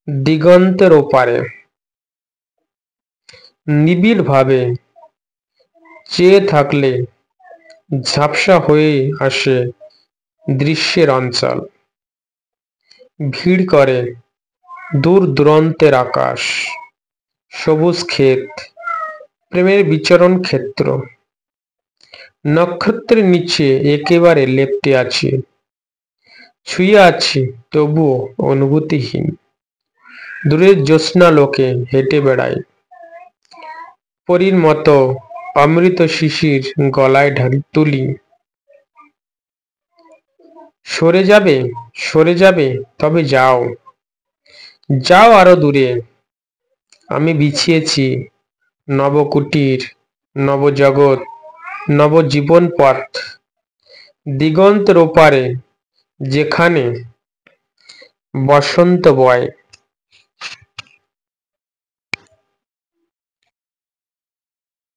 দিগন্তের ওপারে নিবিড় ভাবে চেয়ে থাকলে ঝাপসা হয়ে আসে দৃশ্যের অঞ্চল। ভিড় করে দূর দূরান্তের আকাশ, সবুজ ক্ষেত, প্রেমের বিচরণ ক্ষেত্র। নক্ষত্রের নিচে একেবারে লেপ্টে আছি, ছুঁয়ে আছি তবুও অনুভূতিহীন। দূরের জ্যোৎস্নালোকে হেঁটে বেড়াই, পরীর মতো অমৃত শিশির গলায় তুলি। সরে যাবে তবে যাও, যাও আরো দূরে। আমি বিছিয়েছি নবকুটির, নবজগৎ, নবজীবন পথ। দিগন্তের ওপারে যেখানে বসন্ত বয়।